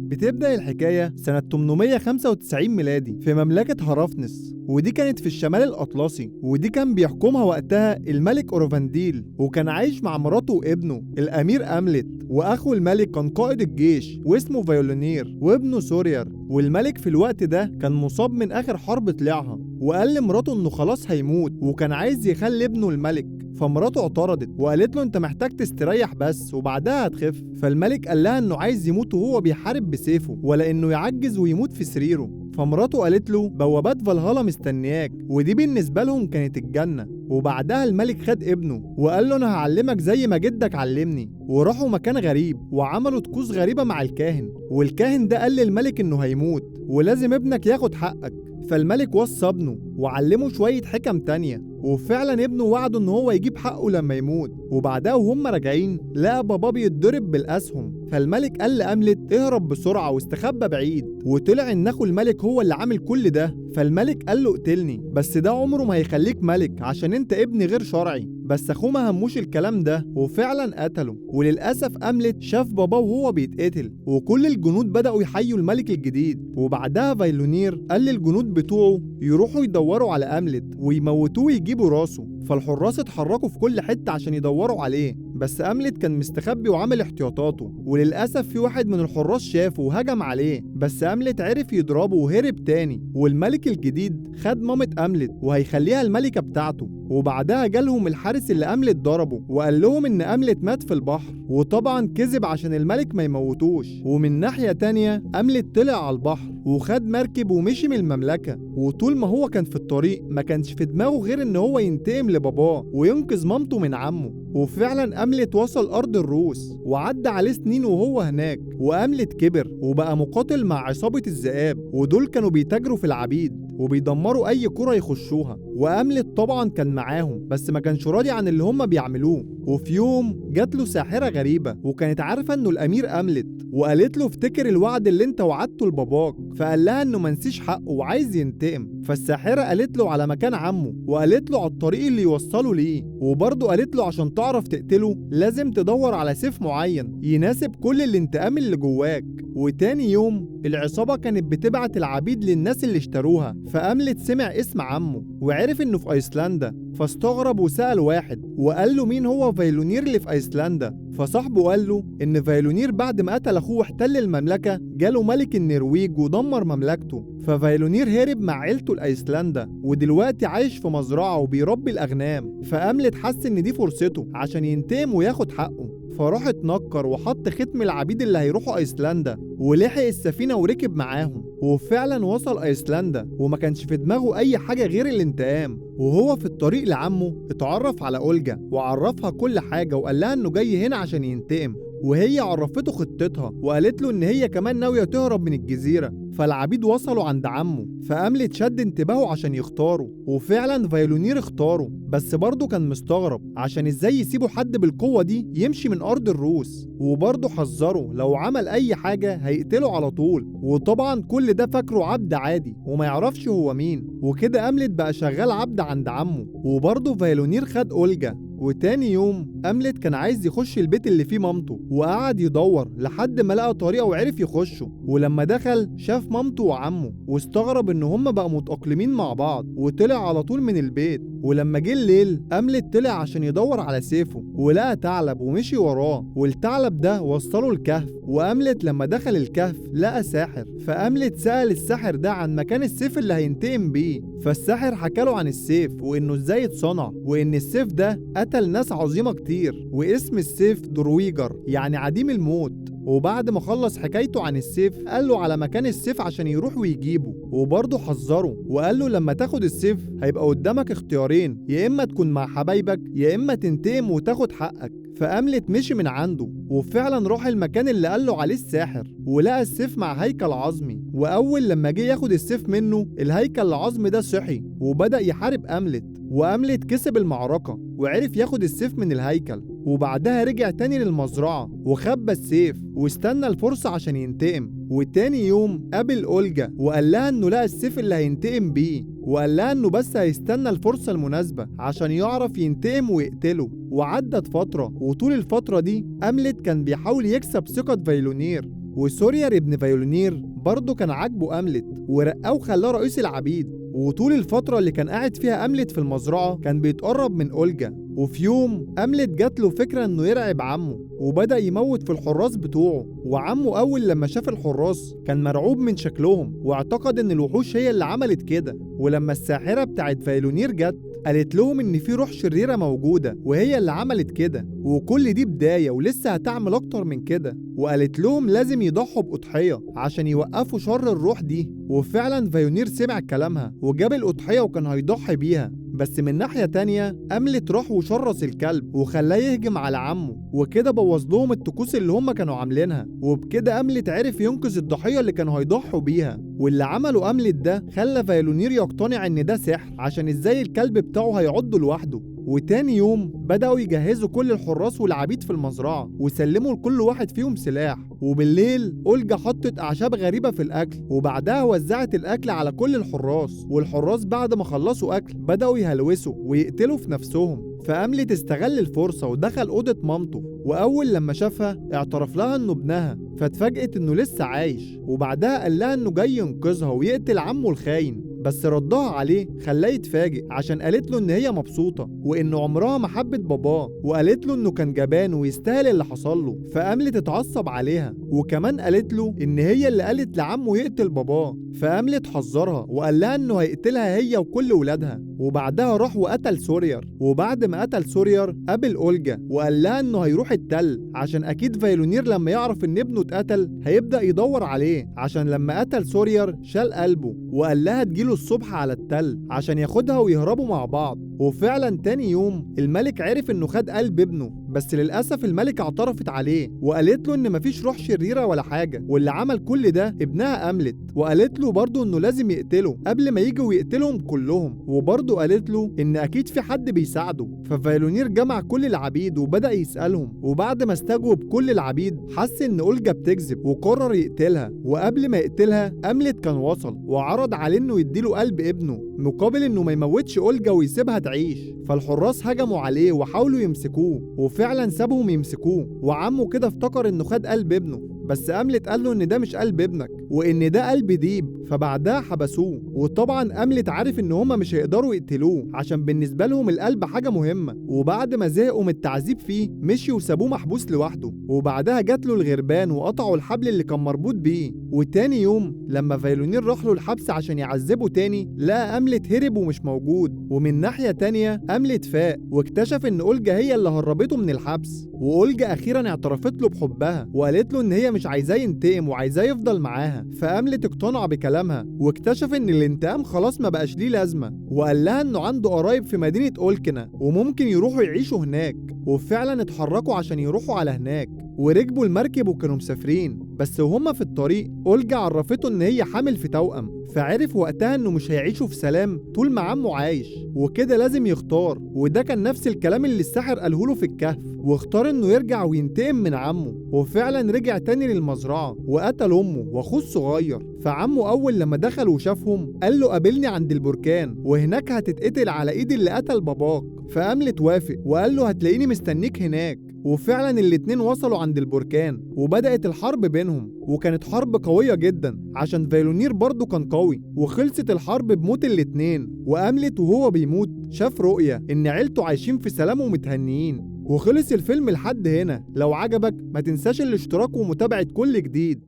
بتبدأ الحكاية سنة 895 ميلادي في مملكة هرافنس، ودي كانت في الشمال الأطلسي، ودي كان بيحكمها وقتها الملك أوروفانديل، وكان عايش مع مراته وابنه الأمير أملت، وأخو الملك كان قائد الجيش واسمه فيولونير، وابنه سورير. والملك في الوقت ده كان مصاب من آخر حرب طلعها، وقال لمراته إنه خلاص هيموت، وكان عايز يخلي ابنه الملك. فمراته اعترضت وقالت له انت محتاج تستريح بس وبعدها هتخف. فالملك قال لها انه عايز يموت وهو بيحارب بسيفه، ولا انه يعجز ويموت في سريره. فمراته قالت له بوابات فالهالا مستنياك، ودي بالنسبه لهم كانت الجنه. وبعدها الملك خد ابنه وقال له انا هعلمك زي ما جدك علمني. وراحوا مكان غريب وعملوا طقوس غريبه مع الكاهن، والكاهن ده قال للملك انه هيموت ولازم ابنك ياخد حقك. فالملك وصى ابنه وعلمه شويه حكم تانية، وفعلا ابنه وعده ان هو يجيب حقه لما يموت. وبعدها وهم راجعين لقى باباه بيتضرب بالاسهم، فالملك قال لأملت اهرب بسرعه واستخبى بعيد. وطلع ان اخو الملك هو اللي عامل كل ده. فالملك قال له اقتلني، بس ده عمره ما هيخليك ملك عشان انت ابن غير شرعي. بس اخوه ما هموش الكلام ده وفعلا قتله. وللاسف أملت شاف باباه وهو بيتقتل، وكل الجنود بدأوا يحيوا الملك الجديد. وبعدها فيلونير قال للجنود بتوعه يروحوا يدوروا على أملت ويموتوه ويجيبوا راسه. فالحراس اتحركوا في كل حتة عشان يدوروا عليه، بس أملت كان مستخبي وعامل احتياطاته. وللأسف في واحد من الحراس شافه وهجم عليه، بس أملت عرف يضربه وهرب تاني. والملك الجديد خد مامة أملت وهيخليها الملكة بتاعته. وبعدها جالهم الحارس اللي أملت ضربه وقال لهم إن أملت مات في البحر، وطبعا كذب عشان الملك ما يموتوش. ومن ناحية تانية أملت طلع على البحر وخد مركب ومشي من المملكة. وطول ما هو كان في الطريق ما كانش في دماغه غير إن هو ينتقم لباباه وينقذ مامته من عمه. وفعلا أملت وصل أرض الروس وعدى عليه سنين وهو هناك، وأملت كبر وبقى مقاتل مع عصابة الذئاب، ودول كانوا بيتاجروا في العبيد وبيدمروا أي قرى يخشوها. وأملت طبعا كان معاهم بس ما كانش راضي عن اللي هم بيعملوه. وفي يوم جات له ساحرة غريبة وكانت عارفة إنه الأمير أملت، وقالت له افتكر الوعد اللي انت وعدته لباباك. فقال لها إنه منسيش حقه وعايز ينتقم. فالساحرة قالت له على مكان عمه، وقالت له على الطريق اللي يوصله ليه، وبرضه قالت له عشان تعرف تقتله لازم تدور على سيف معين يناسب كل الانتقام اللي جواك. وتاني يوم العصابة كانت بتبعت العبيد للناس اللي اشتروها. فأملت سمع اسم عمه وعرف انه في ايسلندا، فاستغرب وسأل واحد وقال له مين هو فيلونير اللي في ايسلندا. فصاحبه قال له ان فيلونير بعد ما قتل اخوه واحتل المملكة جاله ملك النرويج ودمر مملكته. ففيلونير هرب مع عيلته لايسلندا ودلوقتي عايش في مزرعة وبيربي الاغنام. فأملت حس ان دي فرصته عشان ينتقم وياخد حقه، فراح اتنكر وحط ختم العبيد اللي هيروحوا ايسلندا ولحق السفينة وركب معاهم. وفعلا وصل ايسلندا وما كانش في دماغه اي حاجة غير الانتقام. وهو في الطريق لعمه اتعرف على أولجا وعرفها كل حاجة وقال لها انه جاي هنا عشان ينتقم، وهي عرفته خطتها وقالت له ان هي كمان ناوية تهرب من الجزيرة. فالعبيد وصلوا عند عمه، فأملت شد انتباهه عشان يختاره، وفعلا فيلونير اختاره. بس برضه كان مستغرب عشان ازاي يسيبوا حد بالقوة دي يمشي من أرض الروس، وبرضه حذره لو عمل أي حاجة هيقتله على طول. وطبعا كل ده فاكره عبد عادي وما يعرفش هو مين. وكده أملت بقى شغال عبد عند عمه. وبرضه فيلونير خد أولجا. وتاني يوم أملت كان عايز يخش البيت اللي فيه مامته، وقعد يدور لحد ما لقى طريقة وعرف يخشه. ولما دخل شاف مامته وعمه واستغرب ان هما بقوا متأقلمين مع بعض، وطلع على طول من البيت. ولما جه الليل أملت طلع عشان يدور على سيفه ولقى ثعلب ومشي وراه، والثعلب ده وصله الكهف. وأملت لما دخل الكهف لقى ساحر، فأملت سأل الساحر ده عن مكان السيف اللي هينتقم بيه. فالساحر حكاله عن السيف وانه ازاي اتصنع، وان السيف ده قتل ناس عظيمة كتير، واسم السيف درويجر يعني عديم الموت. وبعد ما خلص حكايته عن السيف قال له على مكان السيف عشان يروح ويجيبه، وبرضه حذره وقال له لما تاخد السيف هيبقى قدامك اختيارين، يا اما تكون مع حبايبك يا اما تنتقم وتاخد حقك. فأملت مشي من عنده وفعلا راح المكان اللي قال له عليه الساحر، ولقى السيف مع هيكل عظمي. واول لما جه ياخد السيف منه الهيكل العظمي ده صحي وبدأ يحارب أملت، وأملت كسب المعركة وعرف ياخد السيف من الهيكل. وبعدها رجع تاني للمزرعة وخبى السيف واستنى الفرصة عشان ينتقم. وتاني يوم قابل أولجا وقال لها انه لقى السيف اللي هينتقم بيه. وقال لها انه بس هيستنى الفرصة المناسبة عشان يعرف ينتقم ويقتله. وعدت فترة، وطول الفترة دي أملت كان بيحاول يكسب ثقة فايولونير، وسورير ابن فايولونير برضه كان عاجبه أملت ورقاه وخلاه رئيس العبيد. وطول الفترة اللي كان قاعد فيها أملت في المزرعة كان بيتقرب من أولجا. وفي يوم أملت جات له فكرة إنه يرعب عمه، وبدأ يموت في الحراس بتوعه. وعمه أول لما شاف الحراس كان مرعوب من شكلهم، واعتقد إن الوحوش هي اللي عملت كده. ولما الساحرة بتاعت فايلونير جت قالت لهم إن في روح شريرة موجودة وهي اللي عملت كده، وكل دي بداية ولسه هتعمل أكتر من كده. وقالت لهم لازم يضحوا بأضحية عشان يوقفوا شر الروح دي. وفعلا فايونير سمع كلامها وجاب الأضحية وكان هيضحي بيها. بس من ناحية تانية أملت راح وشرس الكلب وخلاه يهجم على عمه، وكده بوظ لهم الطقوس اللي هم كانوا عاملينها. وبكده أملت عرف ينقذ الضحية اللي كانوا هيضحوا بيها. واللي عمله أملت ده خلى فايلونير يقتنع إن ده سحر، عشان إزاي الكلب بتاعه هيعضه لوحده. وتاني يوم بدأوا يجهزوا كل الحراس والعبيد في المزرعة وسلموا لكل واحد فيهم سلاح. وبالليل أولجا حطت أعشاب غريبة في الأكل، وبعدها وزعت الأكل على كل الحراس. والحراس بعد ما خلصوا أكل بدأوا يهلوسوا ويقتلوا في نفسهم. فأملت استغل الفرصة ودخل أوضة مامته، وأول لما شافها اعترف لها إنه ابنها، فاتفاجئت إنه لسه عايش. وبعدها قال لها إنه جاي ينقذها ويقتل عمه الخاين، بس ردها عليه خلاه يتفاجئ عشان قالت له إن هي مبسوطة وإنه عمرها ما حبت باباه، وقالت له إنه كان جبان ويستاهل اللي حصل له. فأملت اتعصب عليها، وكمان قالت له إن هي اللي قالت لعمه يقتل باباه. فأملت حذرها وقال لها إنه هيقتلها هي وكل ولادها. وبعدها راح وقتل سورير، وبعد ما قتل سورير قابل أولجا وقال لها إنه هيروح التل، عشان أكيد فايلونير لما يعرف إن ابنه اتقتل هيبدأ يدور عليه، عشان لما قتل سورير شال قلبه. وقال لها تجيله الصبح على التل عشان ياخدها ويهربوا مع بعض. وفعلا تاني يوم الملك عرف إنه خد قلب ابنه، بس للأسف الملكة اعترفت عليه وقالت له إن مفيش روح شريرة ولا حاجة، واللي عمل كل ده ابنها أملت. وقالت له برضه إنه لازم يقتله قبل ما يجوا ويقتلهم كلهم، وبرضه قالت له إن أكيد في حد بيساعده. ففايلونير جمع كل العبيد وبدأ يسألهم، وبعد ما استجوب كل العبيد حس إن أولجا بتكذب وقرر يقتلها. وقبل ما يقتلها أملت كان وصل وعرض عليه إنه يديله قلب ابنه مقابل إنه ما يموتش أولجا ويسيبها تعيش. فالحراس هجموا عليه وحاولوا يمسكوه، وفعلا سابهم يمسكوه. وعمه كده افتكر إنه خد قلب ابنه، بس أملت قال له إن ده مش قلب ابنك وإن ده قلب ديب. فبعدها حبسوه، وطبعا أملت عارف إن هما مش هيقدروا يقتلوه عشان بالنسبة لهم القلب حاجة مهمة. وبعد ما زهقوا من التعذيب فيه مشي وسابوه محبوس لوحده. وبعدها جات له الغربان وقطعوا الحبل اللي كان مربوط بيه. وتاني يوم لما فايلونير راح له الحبس عشان يعذبه تاني لقى أملت هرب ومش موجود. ومن ناحية تانية أملت فاق واكتشف إن أولجا هي اللي هربته من الحبس. وأولجا أخيرا اعترفت له بحبها وقالت له إن هي مش عايزاه ينتقم وعايزاه يفضل معاها. فأملت اقتنع بكلامها واكتشف إن الانتقام خلاص ما بقاش ليه لازمة، وقال لها إنه عنده قرايب في مدينة أولكنا وممكن يروحوا يعيشوا هناك. وفعلا اتحركوا عشان يروحوا على هناك وركبوا المركب وكانوا مسافرين. بس وهما في الطريق أولجا عرفته إن هي حامل في توأم، فعرف وقتها إنه مش هيعيشوا في سلام طول ما عمه عايش، وكده لازم يختار. وده كان نفس الكلام اللي الساحر قاله له في الكهف، واختار إنه يرجع وينتقم من عمه. وفعلا رجع تاني للمزرعة وقتل أمه وأخوه الصغير. فعمه أول لما دخل وشافهم قال له قابلني عند البركان وهناك هتتقتل على إيد اللي قتل باباك. فأملت وافق وقال له هتلاقيني مستنيك هناك. وفعلا الاتنين وصلوا عند البركان وبدأت الحرب بينهم، وكانت حرب قوية جدا عشان فايلونير برضه كان قوي. وخلصت الحرب بموت الاتنين، وأملت وهو بيموت شاف رؤية إن عيلته عايشين في سلام ومتهنيين. وخلص الفيلم لحد هنا. لو عجبك ما تنساش الاشتراك ومتابعة كل جديد.